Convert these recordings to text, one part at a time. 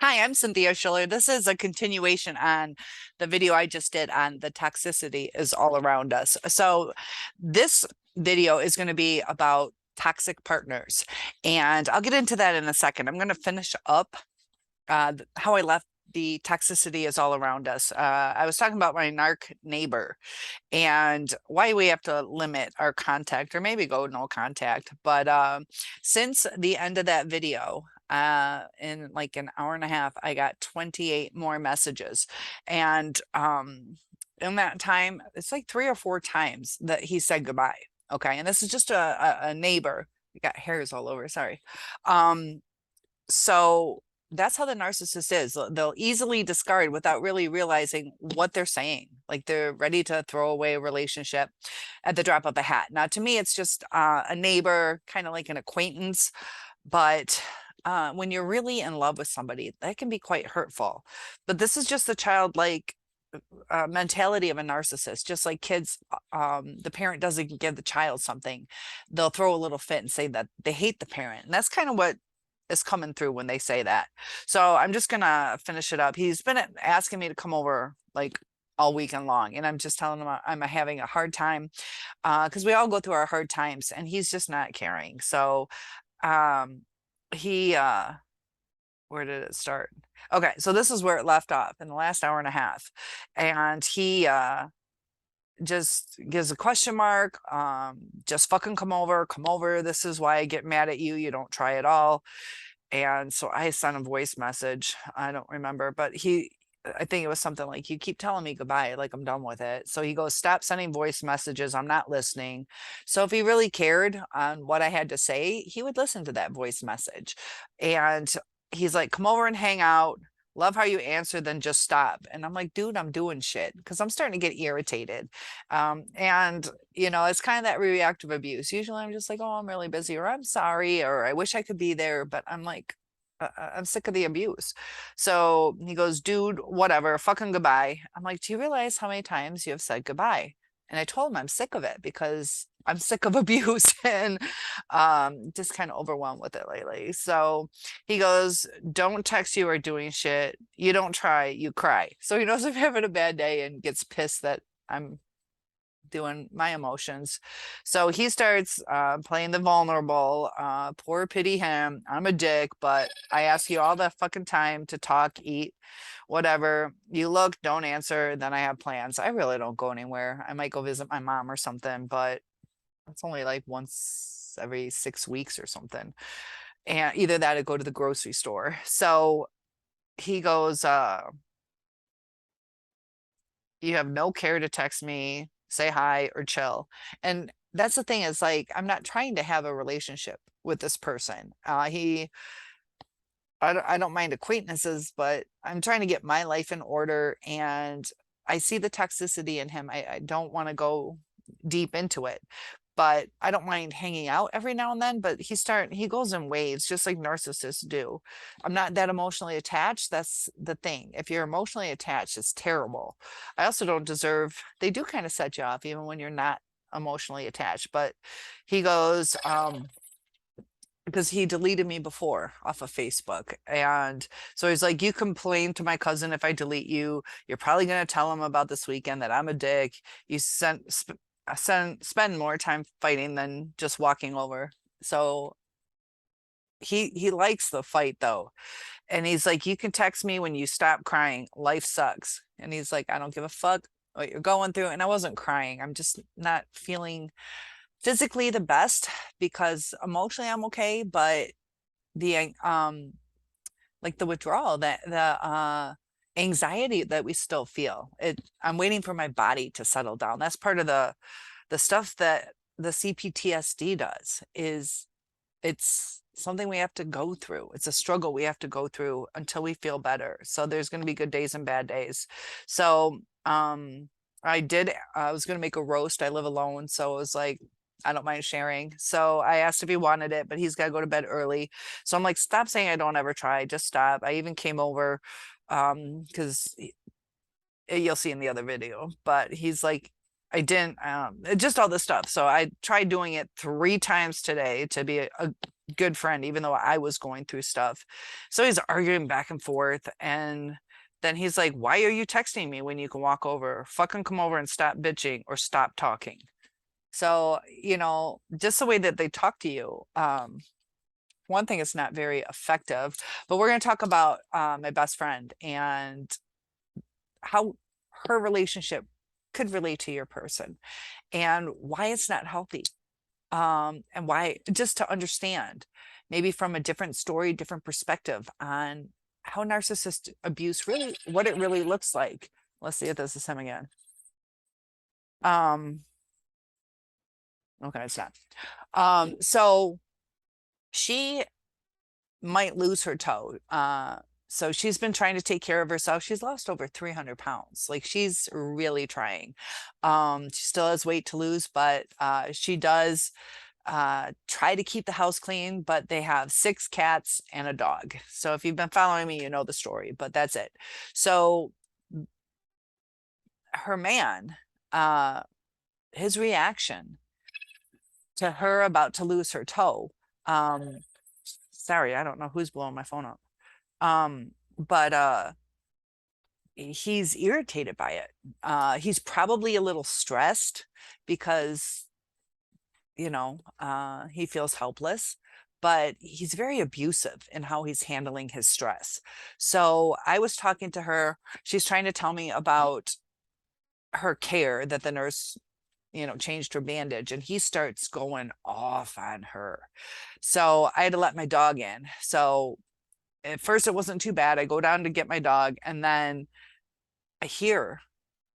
Hi, I'm Cynthia Schiller. This is a continuation on the video I just did on the toxicity is all around us. So this video is going to be about toxic partners, and I'll get into that in a second. I'm going to finish up how I left the toxicity is all around us. I was talking about my narc neighbor and why we have to limit our contact or maybe go no contact. But since the end of that video, in like an hour and a half, I got 28 more messages. And in that time, it's like 3 or 4 times that he said goodbye. Okay. And this is just a neighbor. We got hairs all over. Sorry. Um, so that's how the narcissist is. They'll easily discard without really realizing what they're saying. Like they're ready to throw away a relationship at the drop of a hat. Now, to me, it's just a neighbor, kind of like an acquaintance. But when you're really in love with somebody, that can be quite hurtful. But this is just the childlike mentality of a narcissist. Just like kids, the parent doesn't give the child something, they'll throw a little fit and say that they hate the parent. And that's kind of what is coming through when they say that. So I'm just gonna finish it up. He's been asking me to come over like all weekend long, and I'm just telling him I'm having a hard time because we all go through our hard times, and he's just not caring. So um, he where did it start? Okay, so this is where it left off in the last hour and a half, and he just gives a question mark. Just fucking come over, come over. This is why I get mad at you. You don't try at all. And so I sent a voice message. I don't remember, but I think it was something like, you keep telling me goodbye, like I'm done with it. So he goes, stop sending voice messages. I'm not listening. So if he really cared on what I had to say, he would listen to that voice message. And he's like, come over and hang out. Love how you answer, then just stop. And I'm like, dude, I'm doing shit because I'm starting to get irritated. And it's kind of that reactive abuse. Usually I'm just like, oh, I'm really busy, or I'm sorry, or I wish I could be there. But I'm like, I'm sick of the abuse. So he goes, dude, whatever, fucking goodbye. I'm like, do you realize how many times you have said goodbye? And I told him I'm sick of it because I'm sick of abuse and just kind of overwhelmed with it lately. So he goes, don't text you or doing shit. You don't try, you cry. So he knows I'm having a bad day and gets pissed that I'm doing my emotions. So he starts playing the vulnerable. Poor pity him. I'm a dick, but I ask you all the fucking time to talk, eat, whatever. You look, don't answer, then I have plans. I really don't go anywhere. I might go visit my mom or something, but it's only like once every 6 weeks or something. And either that or go to the grocery store. So he goes, you have no care to text me, say hi, or chill. And that's the thing, is like, I'm not trying to have a relationship with this person. I don't mind acquaintances, but I'm trying to get my life in order. And I see the toxicity in him. I don't want to go deep into it, but I don't mind hanging out every now and then. But he goes in waves, just like narcissists do. I'm not that emotionally attached. That's the thing. If you're emotionally attached, it's terrible. I also don't deserve, they do kind of set you off even when you're not emotionally attached. But he goes, because he deleted me before off of Facebook. And so he's like, you complain to my cousin if I delete you. You're probably going to tell him about this weekend that I'm a dick. You spend more time fighting than just walking over. So he likes the fight though. And he's like, you can text me when you stop crying. Life sucks. And he's like, I don't give a fuck what you're going through. And I wasn't crying. I'm just not feeling physically the best, because emotionally I'm okay, but the like the withdrawal, that the anxiety that we still feel, I'm waiting for my body to settle down. That's part of the stuff that the CPTSD does. Is it's something we have to go through. It's a struggle we have to go through until we feel better. So there's going to be good days and bad days. So I was going to make a roast. I live alone, so it was like, I don't mind sharing. So I asked if he wanted it, but he's got to go to bed early. So I'm like, stop saying I don't ever try. Just stop. I even came over because you'll see in the other video, but he's like, I didn't, just all this stuff. So I tried doing it 3 times today to be good friend, even though I was going through stuff. So he's arguing back and forth. And then he's like, why are you texting me when you can walk over? Fucking come over and stop bitching or stop talking. So, just the way that they talk to you, one thing is not very effective. But we're going to talk about my best friend and how her relationship could relate to your person and why it's not healthy. And why, just to understand, maybe from a different story, different perspective on how narcissist abuse really, what it really looks like. Let's see if this is him again. Um, okay, it's not. So she might lose her toe. So she's been trying to take care of herself. She's lost over 300 pounds. Like, she's really trying. She still has weight to lose, but she does try to keep the house clean, but they have 6 cats and a dog. So if you've been following me, you know the story, but that's it. So her man, his reaction to her about to lose her toe, sorry, I don't know who's blowing my phone up. But he's irritated by it. He's probably a little stressed because he feels helpless, but he's very abusive in how he's handling his stress. So I was talking to her. She's trying to tell me about her care, that the nurse, changed her bandage, and he starts going off on her. So I had to let my dog in. So at first it wasn't too bad. I go down to get my dog, and then I hear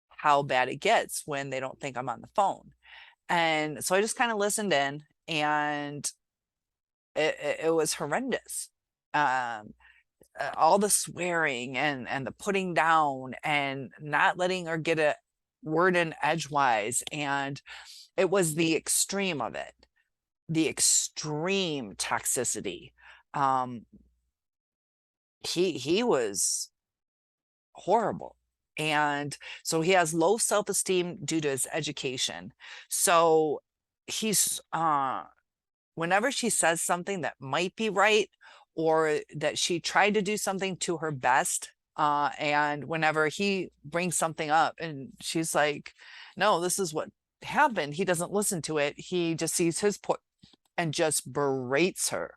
how bad it gets when they don't think I'm on the phone. And so I just kind of listened in, and it was horrendous. All the swearing and the putting down and not letting her get a word in edgewise. And it was the extreme of it, the extreme toxicity. He was horrible. And so he has low self-esteem due to his education. So he's whenever she says something that might be right, or that she tried to do something to her best, and whenever he brings something up and she's like, no, this is what happened, he doesn't listen to it. He just sees his point and just berates her.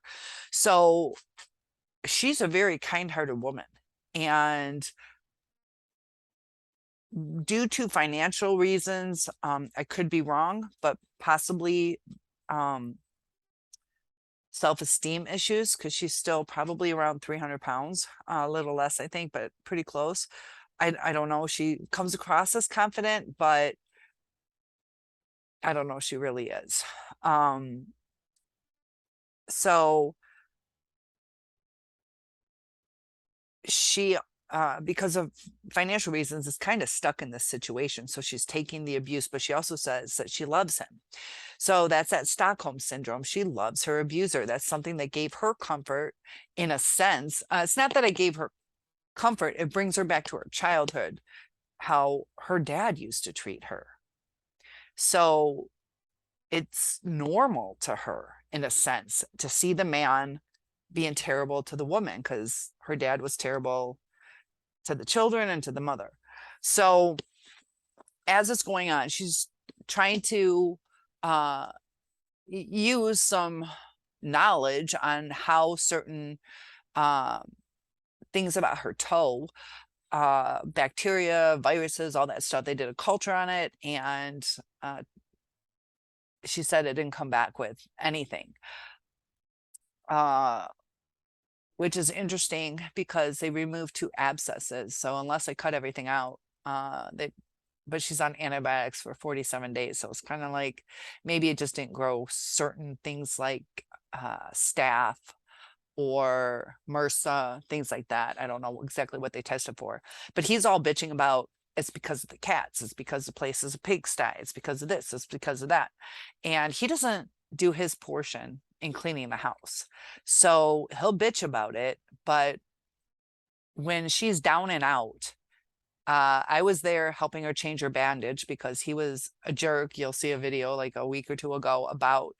So she's a very kind-hearted woman, and due to financial reasons, I could be wrong, but possibly self-esteem issues, because she's still probably around 300 pounds, a little less, I think, but pretty close. I don't know. She comes across as confident, but I don't know if she really is. So she, because of financial reasons, is kind of stuck in this situation. So she's taking the abuse, but she also says that she loves him. So that's that Stockholm syndrome. She loves her abuser. That's something that gave her comfort, in a sense. It's not that I gave her comfort. It brings her back to her childhood, how her dad used to treat her. So it's normal to her, in a sense, to see the man being terrible to the woman, because her dad was terrible to the children and to the mother. So as it's going on, she's trying to use some knowledge on how certain things about her toe, bacteria, viruses, all that stuff, they did a culture on it, and she said it didn't come back with anything, which is interesting because they removed 2 abscesses. So unless I cut everything out, but she's on antibiotics for 47 days. So it's kind of like maybe it just didn't grow certain things like staph or MRSA, things like that. I don't know exactly what they tested for, but he's all bitching about it's because of the cats, it's because the place is a pigsty, it's because of this, it's because of that. And he doesn't do his portion in cleaning the house. So he'll bitch about it, but when she's down and out, I was there helping her change her bandage because he was a jerk. You'll see a video like a week or 2 ago about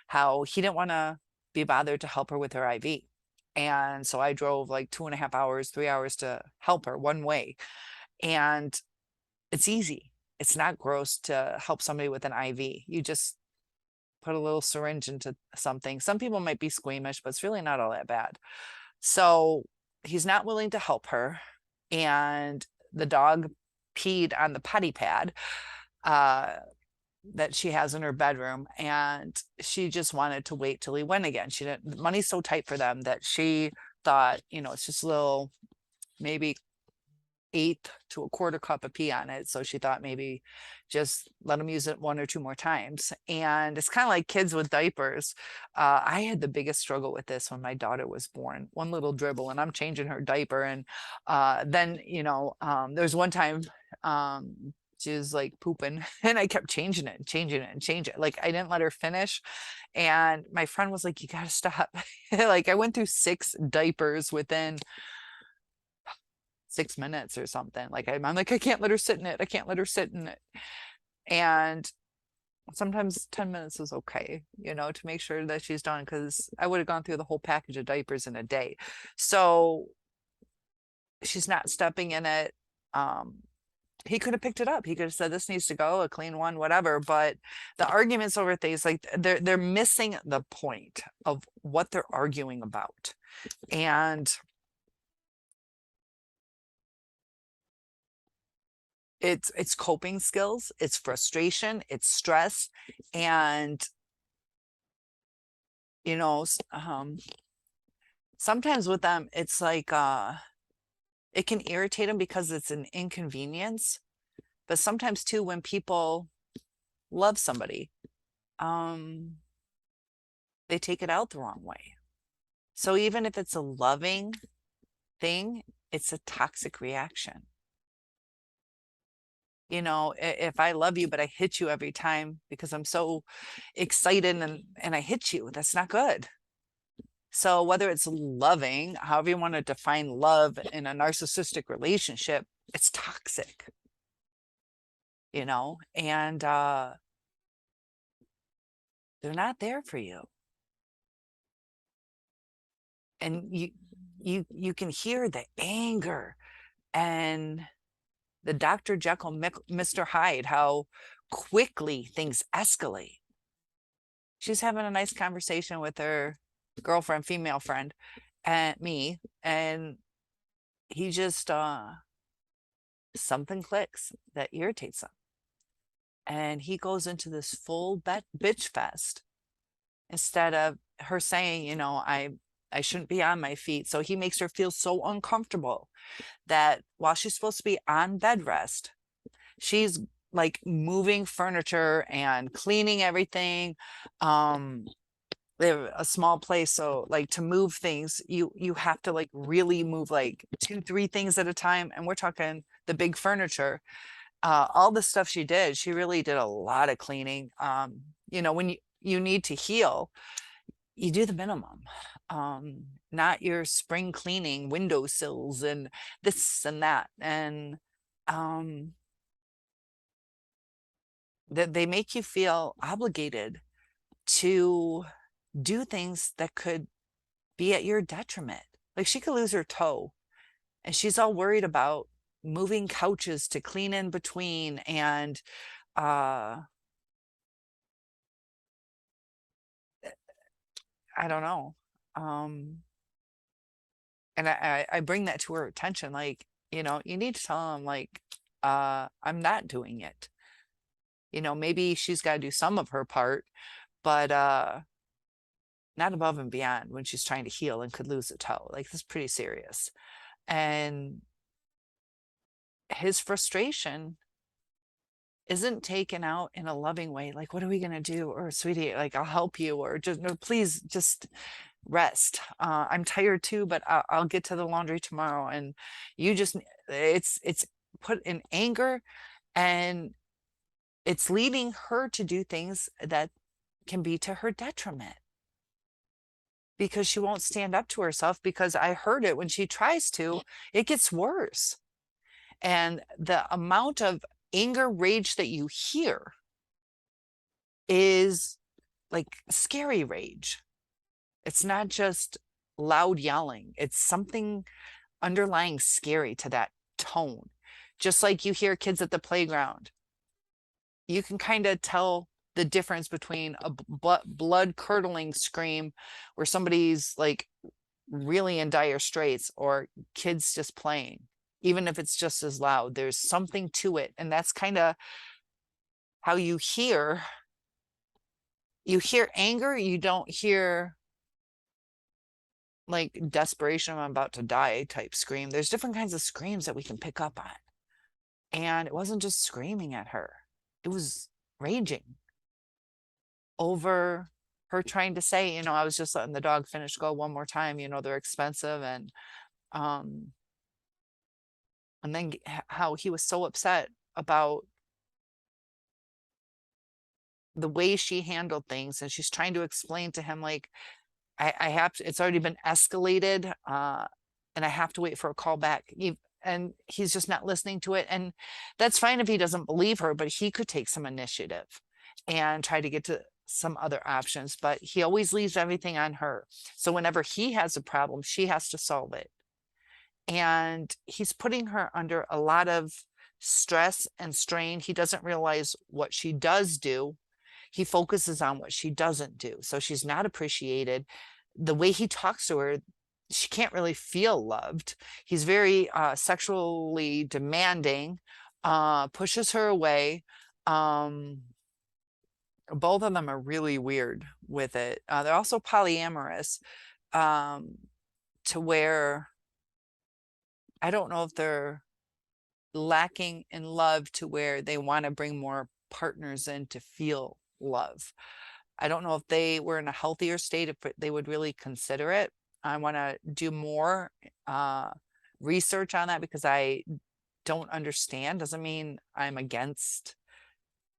how he didn't want to be bothered to help her with her IV. And so I drove like 2.5 hours, 3 hours to help her one way. And it's easy. It's not gross to help somebody with an IV. You just put a little syringe into something. Some people might be squeamish, but it's really not all that bad. So he's not willing to help her. And the dog peed on the potty pad that she has in her bedroom. And she just wanted to wait till he went again. She didn't, the money's so tight for them that she thought, it's just a little, maybe 1/8 to 1/4 cup of pee on it. So she thought maybe just let them use it 1 or 2 more times. And it's kind of like kids with diapers. I had the biggest struggle with this when my daughter was born. One little dribble and I'm changing her diaper. And then, there's one time she was like pooping and I kept changing it and changing it and changing it. Like I didn't let her finish. And my friend was like, you got to stop. Like I went through 6 diapers within 6 minutes or something. Like I'm like, I can't let her sit in it. I can't let her sit in it. And sometimes 10 minutes is okay, to make sure that she's done, because I would have gone through the whole package of diapers in a day. So she's not stepping in it. He could have picked it up. He could have said, this needs to go, a clean one, whatever. But the arguments over things, like they're missing the point of what they're arguing about. And it's coping skills, it's frustration, it's stress. And sometimes with them it's like it can irritate them because it's an inconvenience. But sometimes too, when people love somebody, they take it out the wrong way. So even if it's a loving thing, it's a toxic reaction. If I love you, but I hit you every time because I'm so excited and I hit you, that's not good. So whether it's loving, however you want to define love in a narcissistic relationship, it's toxic, and they're not there for you. And you can hear the anger and the Dr. Jekyll, Mr. Hyde, how quickly things escalate. She's having a nice conversation with her girlfriend, female friend, and me, and he just something clicks that irritates him, and he goes into this full bitch fest instead of her saying, I shouldn't be on my feet. So he makes her feel so uncomfortable that while she's supposed to be on bed rest, she's like moving furniture and cleaning everything. They have a small place, so like to move things, you have to like really move like 2-3 things at a time. And we're talking the big furniture. All the stuff she did, she really did a lot of cleaning. When you need to heal, you do the minimum. Not your spring cleaning windowsills and this and that. And that they make you feel obligated to do things that could be at your detriment. Like she could lose her toe and she's all worried about moving couches to clean in between. And I don't know. And I bring that to her attention. Like, you need to tell them like, I'm not doing it. Maybe she's got to do some of her part, but not above and beyond when she's trying to heal and could lose a toe. Like this is pretty serious. And his frustration isn't taken out in a loving way. Like, what are we going to do? Or sweetie, like, I'll help you, or just, no, please just rest. I'm tired too, but I'll get to the laundry tomorrow. And you just, it's put in anger, and it's leading her to do things that can be to her detriment because she won't stand up to herself. Because I heard it, when she tries to, it gets worse. And the amount of anger, rage that you hear is like scary rage. It's not just loud yelling, it's something underlying scary to that tone. Just like you hear kids at the playground, you can kind of tell the difference between a blood curdling scream where somebody's like really in dire straits or kids just playing. Even if it's just as loud, there's something to it. And that's kind of how you hear anger, you don't hear like desperation, I'm about to die type scream. There's different kinds of screams that we can pick up on. And it wasn't just screaming at her, it was raging over her trying to say, I was just letting the dog finish go one more time, they're expensive. Um and then how he was so upset about the way she handled things, and she's trying to explain to him like, I have to, it's already been escalated, and I have to wait for a call back. And he's just not listening to it. And that's fine if he doesn't believe her, but he could take some initiative and try to get to some other options. But he always leaves everything on her. So whenever he has a problem, she has to solve it. And he's putting her under a lot of stress and strain. He doesn't realize what she does do. He focuses on what she doesn't do. So she's not appreciated. The way he talks to her, she can't really feel loved. He's very sexually demanding, pushes her away. Both of them are really weird with it. They're also polyamorous, to where I don't know if they're lacking in love to where they want to bring more partners in to feel love. I don't know if they were in a healthier state, if they would really consider it. I want to do more research on that because I don't understand. Doesn't mean I'm against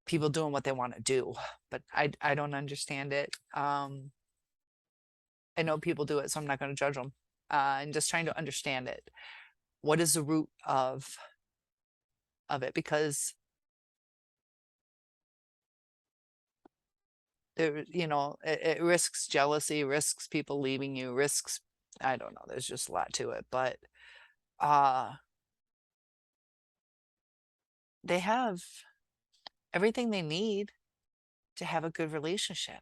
people doing what they want to do, but I don't understand it. I know people do it, so I'm not going to judge them. And just trying to understand it. What is the root of it? Because there, it risks jealousy, risks people leaving you, risks, I don't know, there's just a lot to it. But they have everything they need to have a good relationship.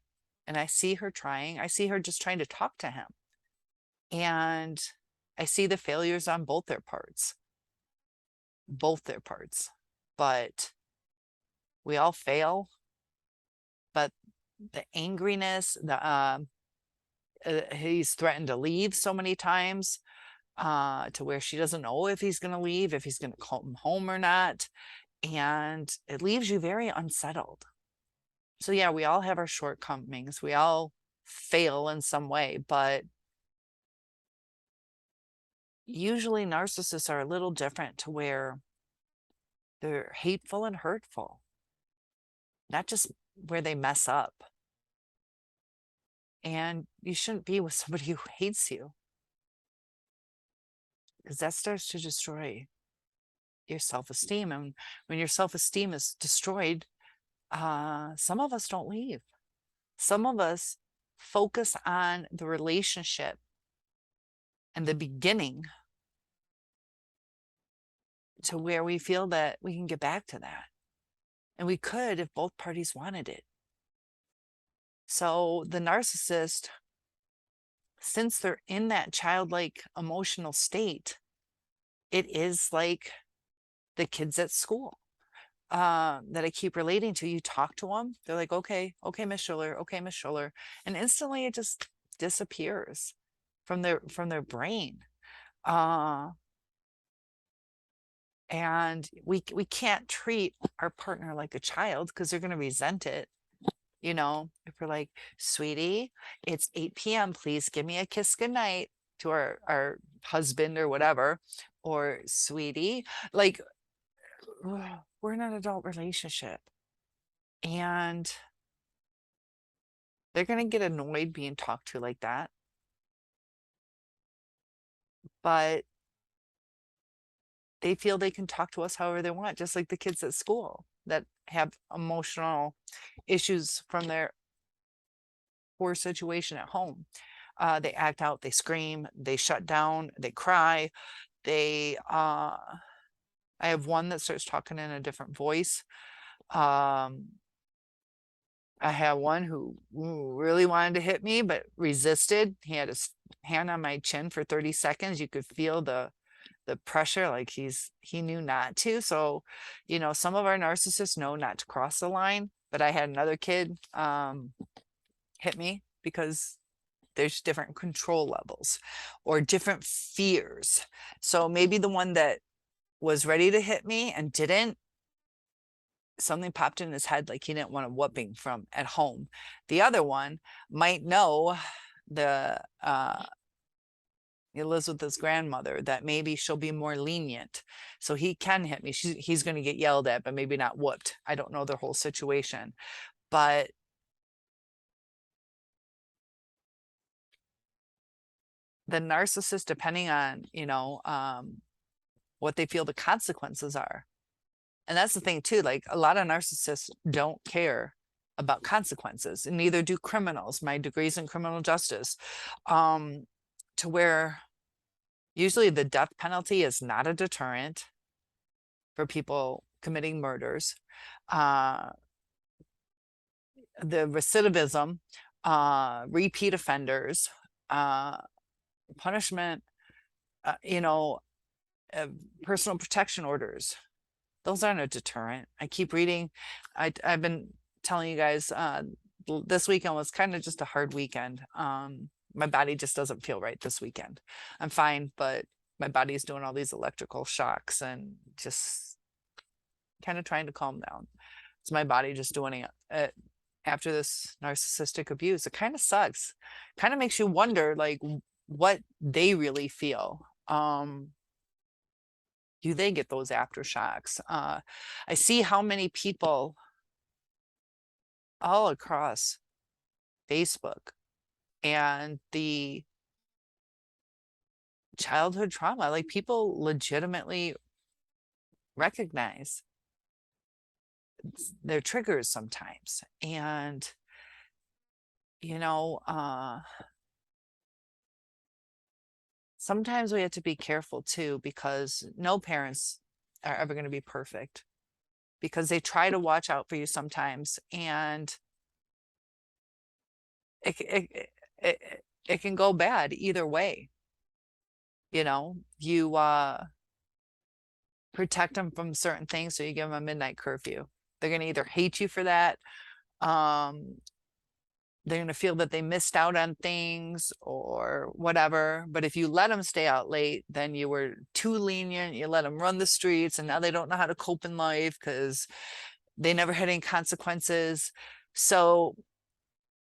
And I see her trying. I see her just trying to talk to him. And I see the failures on both their parts. Both their parts. But we all fail. But the angriness, he's threatened to leave so many times, to where she doesn't know if he's going to leave, if he's going to come home or not. And it leaves you very unsettled. So yeah, we all have our shortcomings. We all fail in some way, but usually narcissists are a little different, to where they're hateful and hurtful, not just where they mess up. And you shouldn't be with somebody who hates you, because that starts to destroy your self-esteem. And when your self-esteem is destroyed, some of us don't leave. Some of us focus on the relationship and the beginning, to where we feel that we can get back to that. And we could if both parties wanted it. So the narcissist, since they're in that childlike emotional state, it is like the kids at school that I keep relating to. You talk to them, they're like, okay, Miss Schuller, okay, Miss Schuller, and instantly it just disappears from their brain. And we can't treat our partner like a child, because they're going to resent it. If we're like, sweetie, it's 8 p.m. Please give me a kiss goodnight, to our husband or whatever, or sweetie, like, we're in an adult relationship, and they're going to get annoyed being talked to like that. But they feel they can talk to us however they want, just like the kids at school that have emotional issues from their poor situation at home. They act out, they scream, they shut down, they cry. I have one that starts talking in a different voice. Um, I had one who really wanted to hit me, but resisted. He had his hand on my chin for 30 seconds. You could feel the pressure, like he knew not to. So, some of our narcissists know not to cross the line, but I had another kid hit me because there's different control levels or different fears. So maybe the one that was ready to hit me and didn't, something popped in his head, like he didn't want a whooping from at home. The other one might know the he lives with his grandmother, that maybe she'll be more lenient, so he can hit me. He's going to get yelled at, but maybe not whooped. I don't know the whole situation, but the narcissist, depending on what they feel the consequences are. And that's the thing too, like a lot of narcissists don't care about consequences, and neither do criminals. My degree's in criminal justice, to where usually the death penalty is not a deterrent for people committing murders. The recidivism, repeat offenders, punishment, personal protection orders, those aren't a deterrent. I keep reading. I've been telling you guys, this weekend was kind of just a hard weekend. My body just doesn't feel right this weekend. I'm fine, but my body's doing all these electrical shocks and just kind of trying to calm down. It's my body just doing it after this narcissistic abuse. It kind of sucks. Kind of makes you wonder, like, what they really feel. Do they get those aftershocks? I see how many people all across Facebook and the childhood trauma, like people legitimately recognize their triggers sometimes. And, sometimes we have to be careful too, because no parents are ever going to be perfect, because they try to watch out for you sometimes, and it can go bad either way. You protect them from certain things, so you give them a midnight curfew. They're going to either hate you for that, they're going to feel that they missed out on things or whatever. But if you let them stay out late, then you were too lenient. You let them run the streets, and now they don't know how to cope in life because they never had any consequences. So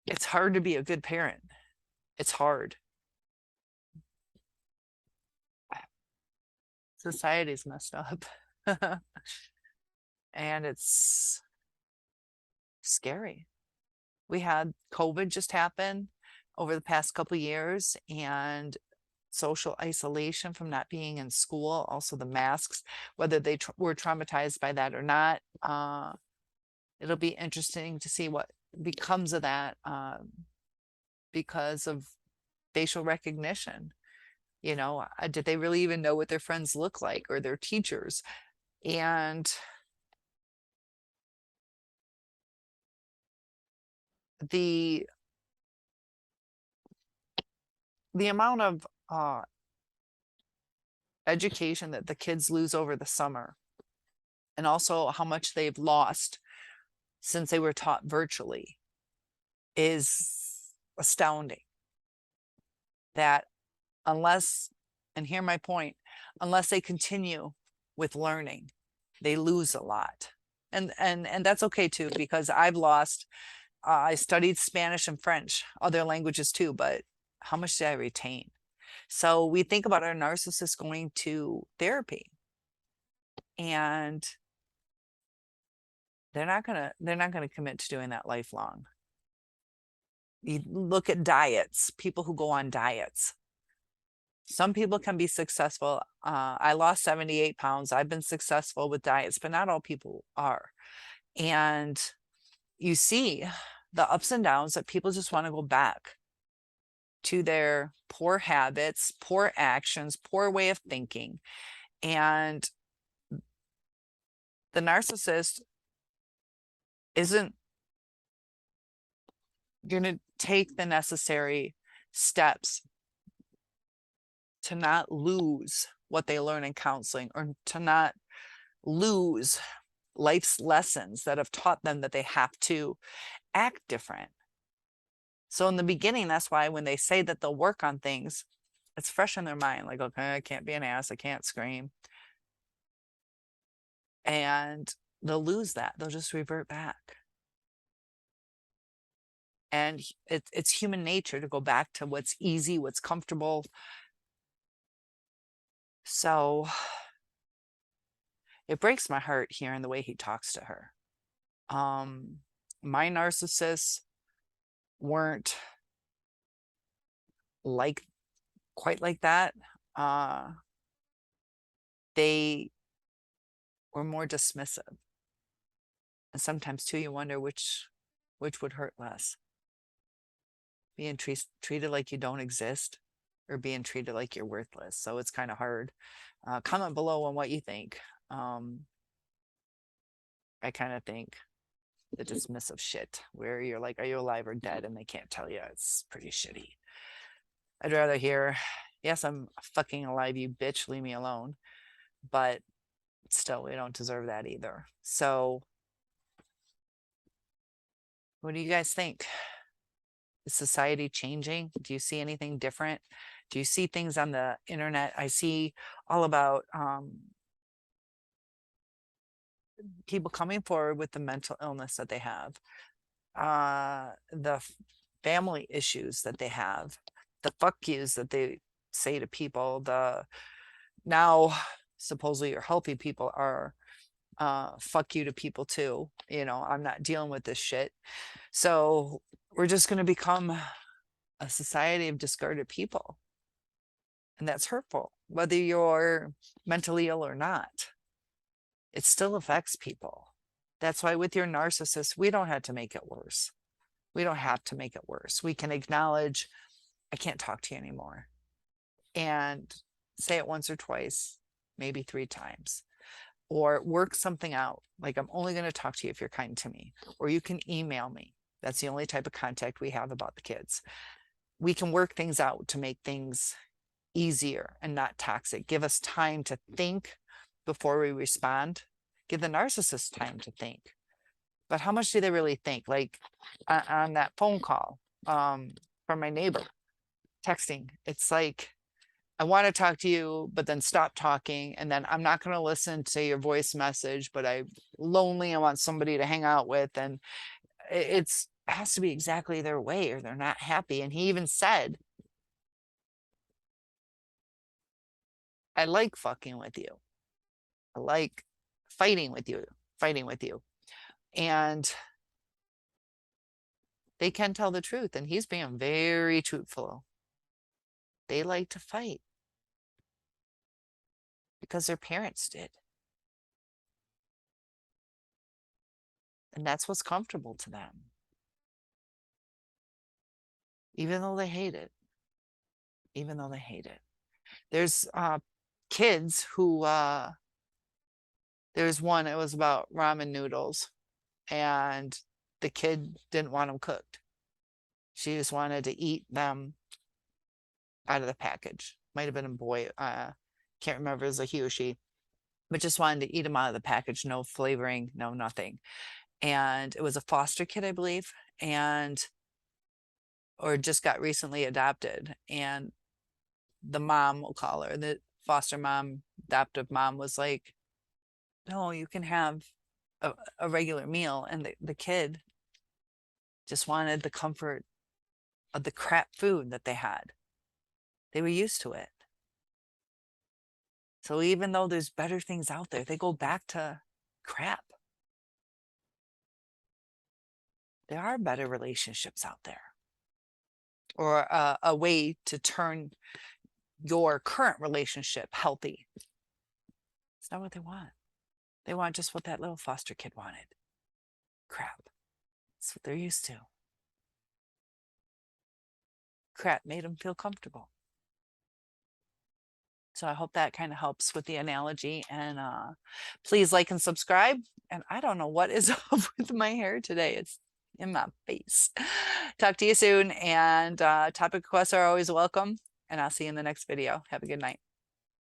it's hard to be a good parent. It's hard. Society's messed up. And it's scary. We had COVID just happen over the past couple years, and social isolation from not being in school, also the masks, whether they were traumatized by that or not. It'll be interesting to see what becomes of that, because of facial recognition. Did they really even know what their friends look like, or their teachers? And the amount of education that the kids lose over the summer, and also how much they've lost since they were taught virtually, is astounding. That unless, and hear my point, unless they continue with learning, they lose a lot. And that's okay too, because I've lost, I studied Spanish and French, other languages too, but how much did I retain? So we think about our narcissists going to therapy, and they're not gonna commit to doing that lifelong. You look at diets, people who go on diets. Some people can be successful. I lost 78 pounds. I've been successful with diets, but not all people are. And you see the ups and downs, that people just want to go back to their poor habits, poor actions, poor way of thinking. And the narcissist isn't going to take the necessary steps to not lose what they learn in counseling, or to not lose life's lessons that have taught them that they have to act different. So in the beginning, that's why when they say that they'll work on things, it's fresh in their mind. Like, okay, I can't be an ass. I can't scream. And they'll lose that. They'll just revert back. And it's human nature to go back to what's easy, what's comfortable. So it breaks my heart hearing the way he talks to her. My narcissists weren't quite like that. They were more dismissive. And sometimes too, you wonder which would hurt less. Being treated like you don't exist, or being treated like you're worthless. So it's kind of hard. Comment below on what you think. I kind of think the dismissive shit where you're like, are you alive or dead? And they can't tell you. It's pretty shitty. I'd rather hear, yes, I'm fucking alive, you bitch, leave me alone. But still, we don't deserve that either. So what do you guys think? Is society changing? Do you see anything different? Do you see things on the internet? I see all about people coming forward with the mental illness that they have, the family issues that they have, the fuck yous that they say to people, the now supposedly your healthy people are fuck you to people too. You know, I'm not dealing with this shit. So we're just going to become a society of discarded people. And that's hurtful, whether you're mentally ill or not. It still affects people. That's why with your narcissist, we don't have to make it worse. We don't have to make it worse. We can acknowledge, I can't talk to you anymore. And say it once or twice, maybe 3 times. Or work something out. Like, I'm only going to talk to you if you're kind to me. Or you can email me. That's the only type of contact we have about the kids. We can work things out to make things easier and not toxic. Give us time to think before we respond. Give the narcissist time to think. But how much do they really think? Like on that phone call from my neighbor, texting, it's like, I want to talk to you, but then stop talking. And then I'm not going to listen to your voice message, but I'm lonely. I want somebody to hang out with. And it has to be exactly their way or they're not happy. And he even said, I like fucking with you. I like fighting with you. And they can tell the truth. And he's being very truthful. They like to fight because their parents did. And that's what's comfortable to them. Even though they hate it. Even though they hate it. There's kids who, there's one, it was about ramen noodles. And the kid didn't want them cooked. She just wanted to eat them out of the package. Might have been a boy. Can't remember if it was a he or she. But just wanted to eat them out of the package. No flavoring, no nothing. And it was a foster kid, I believe. Or just got recently adopted. And the mom, we'll call her, the foster mom, adoptive mom, was like, no, you can have a regular meal. And the kid just wanted the comfort of the crap food that they had. They were used to it. So even though there's better things out there, they go back to crap. There are better relationships out there. Or a way to turn your current relationship healthy. It's not what they want. They want just what that little foster kid wanted. Crap. That's what they're used to. Crap made him feel comfortable. So I hope that kind of helps with the analogy, and please like and subscribe. And I don't know what is up with my hair today. It's in my face. Talk to you soon, and topic requests are always welcome, and I'll see you in the next video. Have a good night.